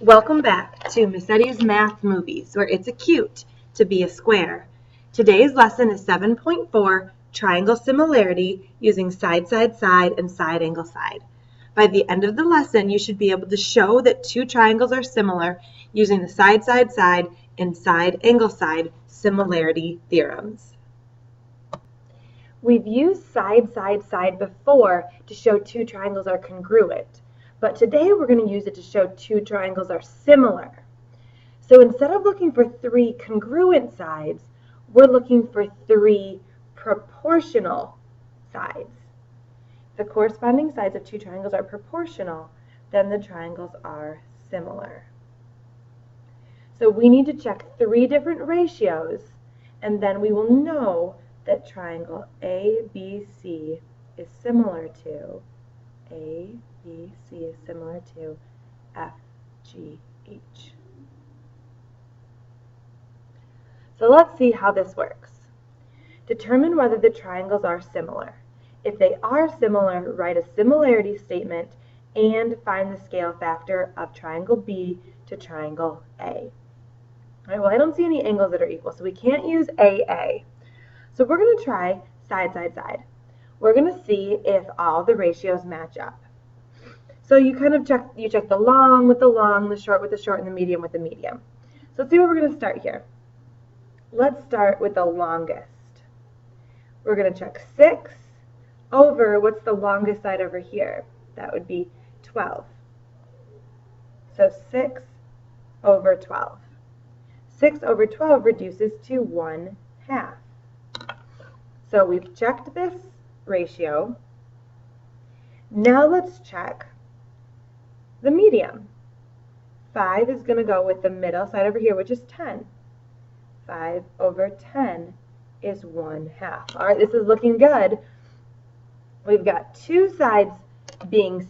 Welcome back to Miss Eddie's Math Movies, where it's cute to be a square. Today's lesson is 7.4, Triangle Similarity, using side, side, side, and side angle side. By the end of the lesson, you should be able to show that two triangles are similar using the side, side, side, and side angle side similarity theorems. We've used side, side, side before to show two triangles are congruent. But today we're going to use it to show two triangles are similar. So instead of looking for three congruent sides, we're looking for three proportional sides. If the corresponding sides of two triangles are proportional, then the triangles are similar. So we need to check three different ratios, and then we will know that triangle ABC is similar to ABC is similar to FGH. So let's see how this works. Determine whether the triangles are similar. If they are similar, write a similarity statement and find the scale factor of triangle B to triangle A. All right, well, I don't see any angles that are equal, so we can't use AA. So we're going to try side, side, side. We're going to see if all the ratios match up. So you kind of check the long with the long, the short with the short, and the medium with the medium. So let's see where we're going to start here. Let's start with the longest. We're going to check 6 over, what's the longest side over here? That would be 12. So 6 over 12. 6 over 12 reduces to 1/2. So we've checked this ratio. Now let's check the medium. 5 is going to go with the middle side over here, which is 10. 5 over 10 is 1/2. All right, this is looking good. We've got two sides being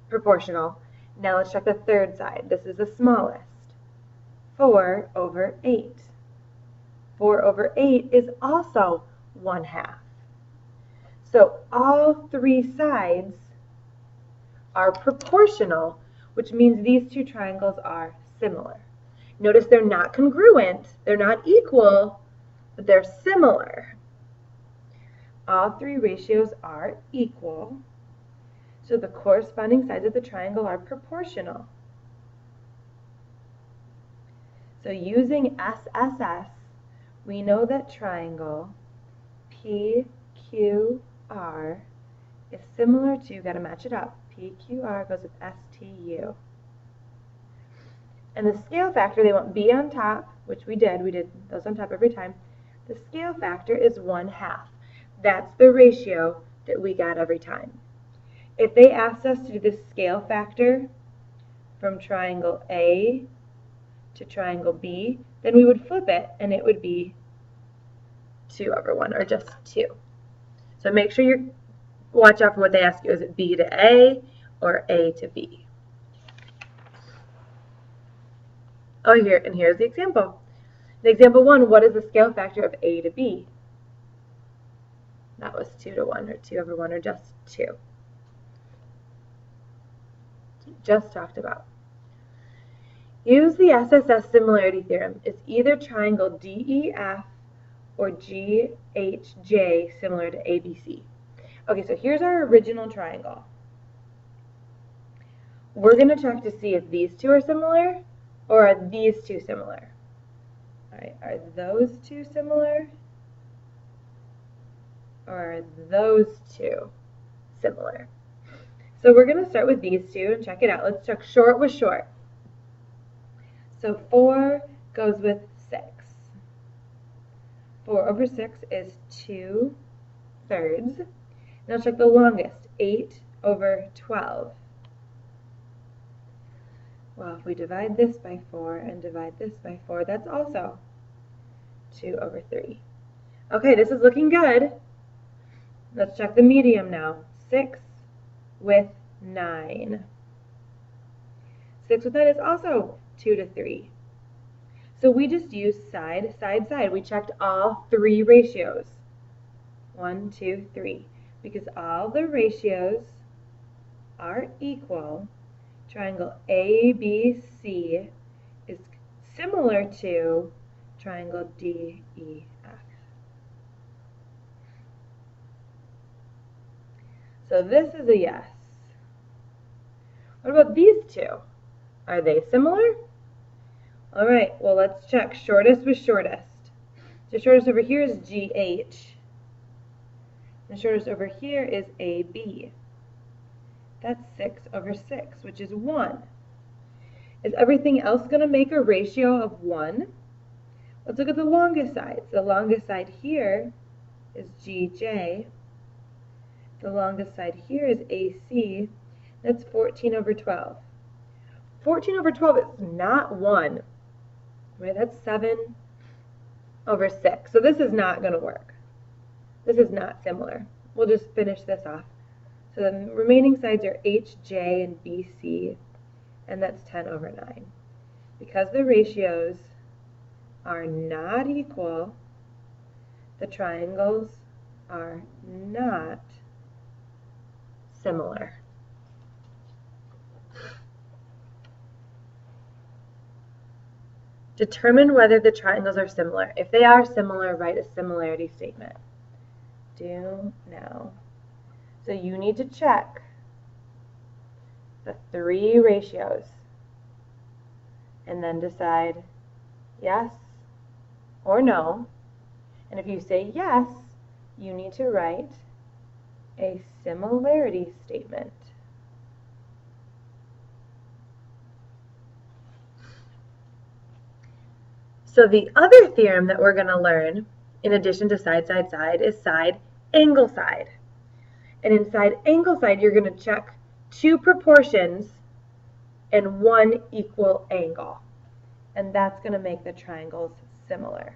proportional. Now let's check the third side. This is the smallest. 4 over 8. 4 over 8 is also 1/2. So all three sides are proportional, which means these two triangles are similar. Notice they're not congruent, they're not equal, but they're similar. All three ratios are equal, so the corresponding sides of the triangle are proportional. So using SSS, we know that triangle PQR is similar to, got to match it up, PQR goes with STU. And the scale factor, they want B on top, which we did those on top every time. The scale factor is 1/2. That's the ratio that we got every time. If they asked us to do the scale factor from triangle A to triangle B, then we would flip it and it would be 2 over 1, or just 2. So make sure you watch out for what they ask you. Is it B to A or A to B? Oh, here's the example. In example 1, what is the scale factor of A to B? That was 2 to 1, or 2 over 1, or just 2. Just talked about. Use the SSS similarity theorem. Is either triangle DEF or GHJ similar to ABC? Okay, so here's our original triangle. We're going to check to see if these two are similar, or are these two similar? All right, are those two similar? Or are those two similar? So we're going to start with these two and check it out. Let's check short with short. So 4 goes with 6. 4 over 6 is 2/3. Now check the longest, 8 over 12. Well, if we divide this by 4 and divide this by 4, that's also 2 over 3. Okay, this is looking good. Let's check the medium now. 6 with 9. 6 with 9 is also 2 to 3. So we just used side, side, side. We checked all three ratios. 1, 2, 3. Because all the ratios are equal, triangle ABC is similar to triangle DEF. So this is a yes. What about these two? Are they similar? All right, well, let's check shortest with shortest. The shortest over here is GH. The shortest over here is AB. That's 6 over 6, which is 1. Is everything else going to make a ratio of 1? Let's look at the longest side. The longest side here is GJ. The longest side here is AC. That's 14 over 12. 14 over 12 is not 1. Right? That's 7 over 6. So this is not going to work. This is not similar. We'll just finish this off. So the remaining sides are HJ and BC, and that's 10 over 9. Because the ratios are not equal, the triangles are not similar. Determine whether the triangles are similar. If they are similar, write a similarity statement. Do now. So you need to check the 3 ratios and then decide yes or no. And if you say yes, you need to write a similarity statement. So the other theorem that we're going to learn, in addition to side, side, side, is side, angle, side. And in side, angle, side, you're going to check 2 proportions and 1 equal angle. And that's going to make the triangles similar.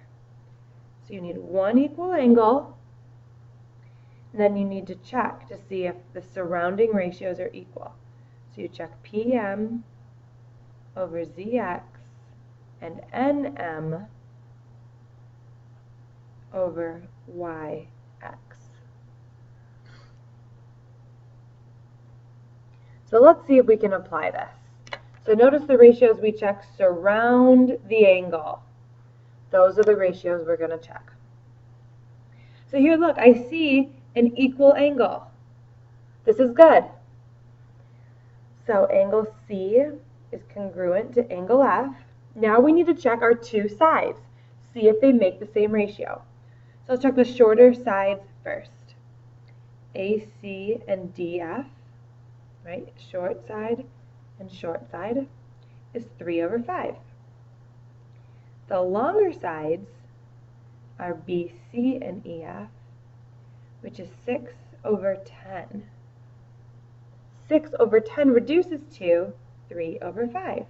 So you need 1 equal angle, and then you need to check to see if the surrounding ratios are equal. So you check PM over ZX and NM over YX. So let's see if we can apply this. So notice the ratios we check surround the angle. Those are the ratios we're going to check. So here, look, I see an equal angle. This is good. So angle C is congruent to angle F. Now we need to check our 2 sides, see if they make the same ratio. So let's check the shorter sides first. AC and DF, right? Short side and short side is 3 over 5. The longer sides are BC and EF, which is 6 over 10. 6 over 10 reduces to 3 over 5.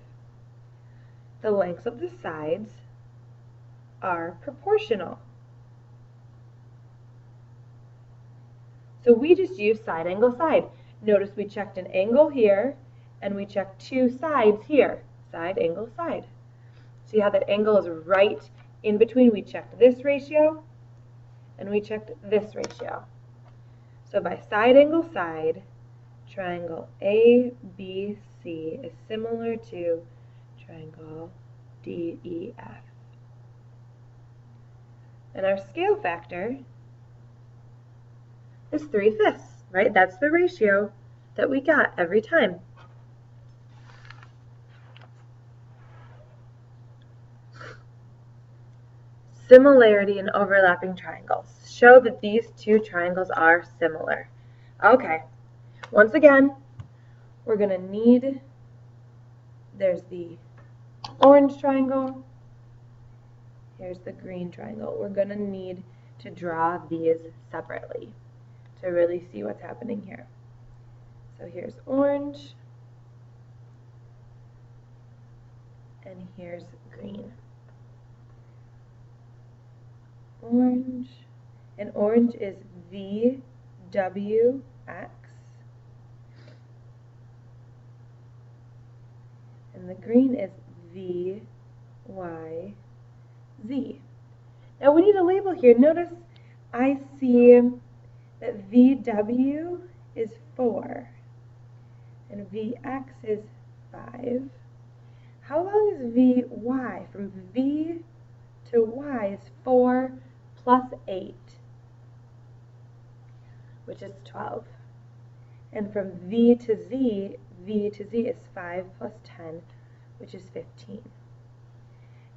The lengths of the sides are proportional. So we just use side, angle, side. Notice we checked an angle here, and we checked 2 sides here. Side, angle, side. See how that angle is right in between? We checked this ratio, and we checked this ratio. So by side, angle, side, triangle ABC is similar to triangle DEF. And our scale factor is 3/5, right? That's the ratio that we got every time. Similarity in overlapping triangles. Show that these 2 triangles are similar. Okay, once again, we're going to need, there's the orange triangle, here's the green triangle. We're going to need to draw these separately to really see what's happening here. So here's orange, and here's green. Orange, and orange is VWX, and the green is VYZ. Now we need a label here. Notice I see that VW is 4, and VX is 5. How long is VY? From V to Y is 4 plus 8, which is 12. And from V to Z is 5 plus 10, which is 15.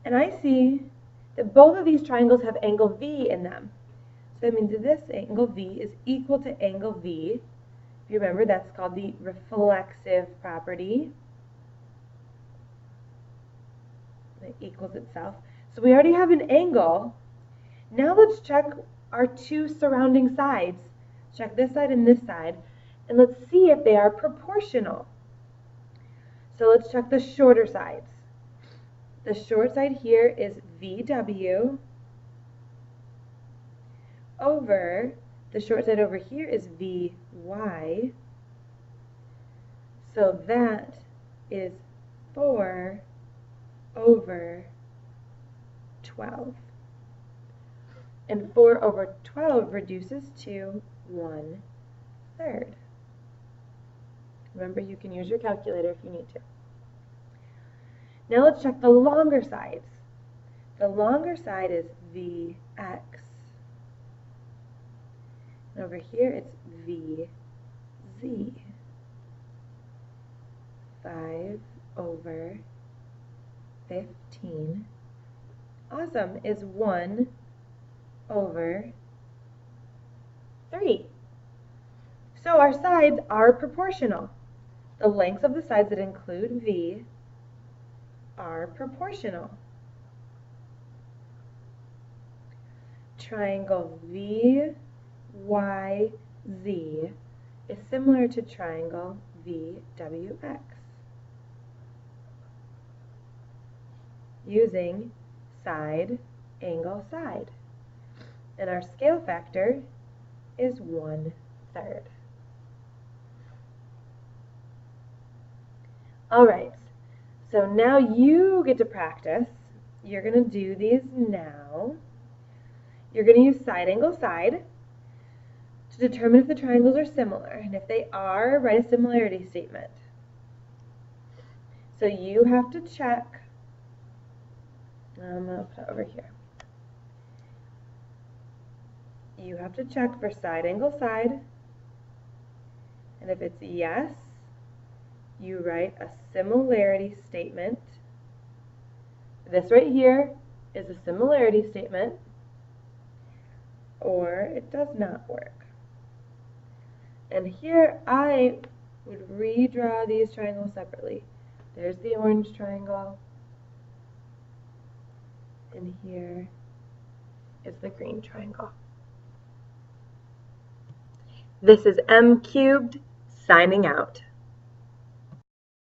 And I see that both of these triangles have angle V in them. So that means that this angle V is equal to angle V. If you remember, that's called the reflexive property. It equals itself. So we already have an angle. Now let's check our two surrounding sides. Check this side and this side. And let's see if they are proportional. So let's check the shorter sides. The short side here is VW over, the short side over here is VY. So that is 4 over 12. And 4 over 12 reduces to 1/3. Remember, you can use your calculator if you need to. Now let's check the longer sides. The longer side is VX. And over here it's VZ. 5 over 15. Awesome, is 1 over 3. So our sides are proportional. The lengths of the sides that include V are proportional. Triangle VYZ is similar to triangle VWX. Using side, angle, side. And our scale factor is 1/3. Alright, so now you get to practice. You're going to do these now. You're going to use side, angle, side to determine if the triangles are similar. And if they are, write a similarity statement. So you have to check. I'm going to put it over here. You have to check for side, angle, side. And if it's yes, you write a similarity statement. This right here is a similarity statement, or it does not work. And here I would redraw these triangles separately. There's the orange triangle, and here is the green triangle. This is M Cubed, signing out.